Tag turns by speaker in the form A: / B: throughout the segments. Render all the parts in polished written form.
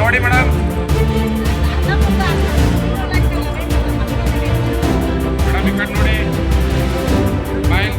A: ನೋಡಿ madam, madam ಈ ಕಡೆ ನೋಡಿ. ಬಾಯ್.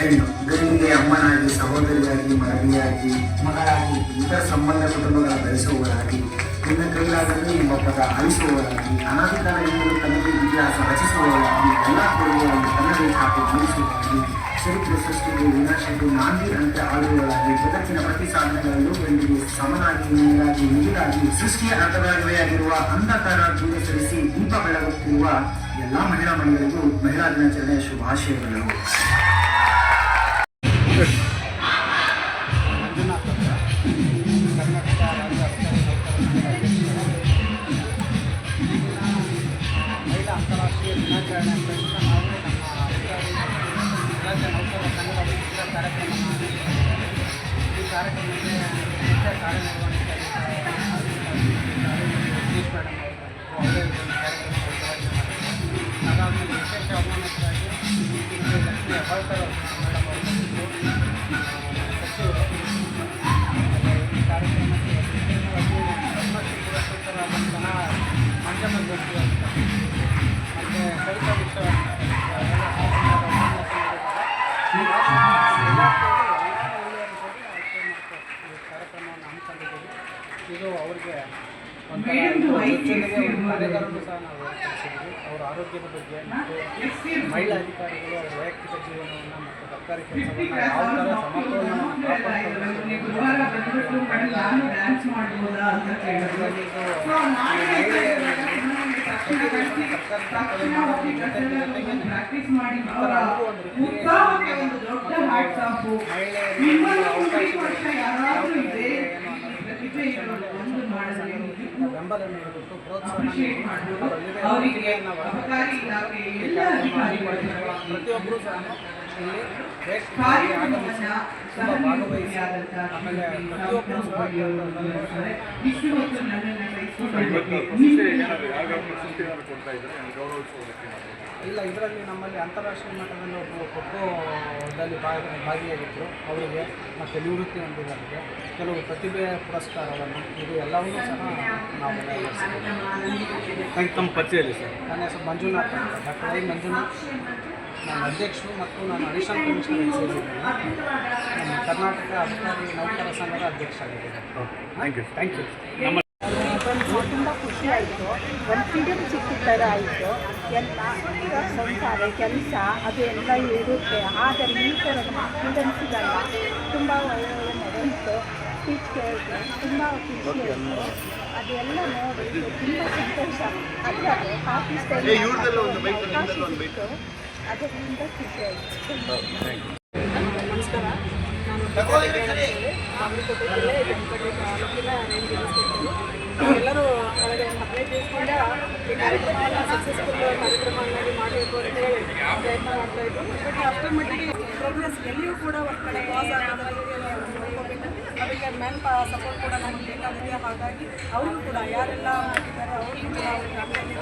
B: ಹೆಣ್ಣು ಗಂಡಿಗೆ ಅಮ್ಮನಾಗಿ, ಸಹೋದರಿಯಾಗಿ, ಮರಳಿಯಾಗಿ, ಮಗಳಾಗಿ, ಇತರ ಸಂಬಂಧ ಕುಟುಂಬಗಳ ಬೆಳೆಸುವವರಾಗಿ, ನಿನ್ನ ಕೈಲಾಗಲು ಎಂಬ ಪದ ಅಳಿಸುವವರಾಗಿ, ಅನಾದಿಕಾಲದಿಂದಲೂ ತನಗೆ ಇತಿಹಾಸ ರಚಿಸುವವರಾಗಿ, ಎಲ್ಲ ಕೊಡುಗೆಗಳನ್ನು ತನ್ನದೇ ಹಾಕಿ ಜೀವಿಸುವವರಾಗಿ, ಚರಿತ್ರೆ ಸೃಷ್ಟಿಗೆ ವಿನಾಶಕ್ಕೆ ನಾಂದಿ ಅಂತ ಆಳುವವರಾಗಿ, ಬದುಕಿನ ಪ್ರತಿ ಸಾಧನೆಗಳಲ್ಲೂ ಗಂಡಿಗೆ ಸಮನಾಗಿ, ಮೇಲಾಗಿ, ಮಿಗಿಲಾಗಿ, ಸೃಷ್ಟಿಯ ಅರ್ಥವಾಗಿರುವ ಅಂಧಕಾರ ದೂರ ಸರಿಸಿ ದೀಪ ಬೆಳಗುತ್ತಿರುವ ಎಲ್ಲ ಮಹಿಳಾ ಮಣಿಗಳಿಗೂ ಮಹಿಳಾ ದಿನಾಚರಣೆಯ ಶುಭಾಶಯಗಳು.
C: ಮಹಿಳಾ ಅಂತಾರಾಷ್ಟ್ರೀಯ ದಿನಾಚರಣೆ ಅಂತ ನಾವು ನಮ್ಮ ನೌಕರರ ಸಂಘದ ಕಾರ್ಯಕ್ರಮ ಈ ಕಾರ್ಯಕ್ರಮಕ್ಕೆ ಮುಖ್ಯ ಕಾರ್ಯನಿರ್ವಹಿಸ್ತಾ ಸತೀಶ್ ಮೇಡಮ್ ಅವರೇ ಹಾಗಾಗಿ ವಿಶೇಷ ಅಭಿಮಾನಕ್ಕಾಗಿ ಲಕ್ಷ್ಮೀ ಹೆಬ್ಬಾಳ್ಕರ್ ಮೇಡಮ್ ಅವರು ಸಚಿವರು ಈ ಕಾರ್ಯಕ್ರಮಕ್ಕೆ ಪದ್ಮಶ್ರೀ ಪುರಸ್ಕೃತರಾದಂತಹ ಮಂಜಮ್ಮ ಜೋಶಿ ಅಂತ ಮತ್ತು ಕವಿತಾ ವಿಶ್ವ ಕಾರ್ಯಕ್ರಮವನ್ನು ಹಮ್ಮಿಕೊಂಡಿದ್ದೀವಿ. ಇದು ಅವರಿಗೆ ಕಾರ್ಯಕರ್ತರು ಸಹ ನಾವು ಏರ್ಪಡಿಸಿದ್ದೀವಿ. ಅವರ ಆರೋಗ್ಯದ ಬಗ್ಗೆ ಮತ್ತು ಮಹಿಳಾ ಅಧಿಕಾರಿಗಳು ಅವರ ವೈಯಕ್ತಿಕ ಜೀವನವನ್ನು ಮತ್ತು ಸರ್ಕಾರಿ ಕೆಲಸವನ್ನು ಯಾವ ಥರ ಸಮತೋಲನವನ್ನು ಬೆಂಬಲ ನೀಡಬೇಕು, ಪ್ರೋತ್ಸಾಹ ಪ್ರತಿಯೊಬ್ಬರೂ ಸಹ ಇಲ್ಲಿ ಆಗಮಿಸಿ ತುಂಬ ಭಾಗವಹಿಸಿ ಆಮೇಲೆ ಪ್ರತಿಯೊಬ್ಬರು ಸಹ ಇಲ್ಲ ಇದರಲ್ಲಿ ನಮ್ಮಲ್ಲಿ ಅಂತಾರಾಷ್ಟ್ರೀಯ ಮಟ್ಟದಲ್ಲಿ ಒಬ್ಬರು ಖೋಖೋದಲ್ಲಿ ಭಾಗಿಯಾಗಿದ್ದರು ಅವರಿಗೆ ಮತ್ತು ನಿವೃತ್ತಿ ಹೊಂದಿದವರಿಗೆ ಕೆಲವು ಪ್ರತಿಭೆ ಪುರಸ್ಕಾರವನ್ನು ಇದು ಎಲ್ಲವನ್ನೂ ಸಹ ನಾವು
A: ತಮ್ಮ ಪರಿಚಯದಲ್ಲಿ ಸರ್.
C: ನನ್ನ ಹೆಸರು ಮಂಜುನಾಥ್ ಅಂತ, ಡಾಕ್ಟರ್ ಐ ಮಂಜುನಾಥ್. ನಾನು ಅಧ್ಯಕ್ಷರು ಮತ್ತು ನಾನು ಅಡಿಷನಲ್ ಕಮಿಷನರ್ ಸೇರಿದ್ದೇನೆ. ನಮ್ಮ ಕರ್ನಾಟಕ ಅಧಿಕಾರಿ ನೌಕರ ಸಂಘದ ಅಧ್ಯಕ್ಷ ಆಗಿದ್ದೇನೆ.
A: Thank you.
D: ತುಂಬ ಖುಷಿ ಆಯಿತು. ಒಂದು ಫ್ರೀಡಮ್ ಸಿಕ್ಕಿದ ಥರ ಆಯಿತು. ಎಲ್ಲ ಸಂಸಾರ ಕೆಲಸ ಅದು ಎಲ್ಲ ಇರುತ್ತೆ, ಆದರೆ ಈ ಥರದ ಫ್ರೀಡಮ್ ಸಿಗಲ್ಲ. ತುಂಬ ಒಳ್ಳೆಯ ನಡೆಯಿತು. ಸ್ಪೀಚ್ ಕೇಳಿದೆ, ತುಂಬ ಖುಷಿ ಆಯಿತು. ಅದೆಲ್ಲ ನೋಡಿ ತುಂಬ ಸಂತೋಷ. ಅದರಲ್ಲಿ ಆಫೀಸ್ ಅದರಿಂದ ಖುಷಿ ಆಯಿತು.
E: ನಮಸ್ಕಾರ, ನಾನು ಬಾಗಲಕೋಟೆ ಜಿಲ್ಲೆ ಜಮಖಂಡಿ ತಾಲೂಕಿನ ರೇಂಜ್ ಇನ್ಸ್ಪೆಕ್ಟರು. ಎಲ್ಲರೂ ಕಳೆದ ಒಂದು 15 ದಿವಸದಿಂದ ಈ ಕಾರ್ಯಕ್ರಮವನ್ನು ಸಕ್ಸಸ್ಫುಲ್ ಕಾರ್ಯಕ್ರಮವನ್ನಾಗಿ ಮಾಡಬೇಕು ಅಂತೇಳಿ ಪ್ರಯತ್ನ ಮಾಡ್ತಾಯಿದ್ರು. ಬಟ್ ಅಷ್ಟರ ಮಟ್ಟಿಗೆ ಪ್ರೋಗ್ರೆಸ್ ಎಲ್ಲಿಯೂ ಕೂಡ ಒಂದು ಕಡೆ ಪಾಸ್ ಆಗೋದಕ್ಕೆ ನೋಡ್ಕೋಬೇಕು. ಅದಕ್ಕೆ ಮೆನ್ ಸಪೋರ್ಟ್ ಕೂಡ ನಮಗೆ ಬೇಕಾಗಿದೆ. ಹಾಗಾಗಿ ಅವ್ರಿಗೂ ಕೂಡ ಯಾರೆಲ್ಲ ಮಾಡಿದ್ದಾರೆ ಅವ್ರಿಗೂ ಕೂಡ ಅವ್ರ ಫ್ಯಾಮಿಲಿ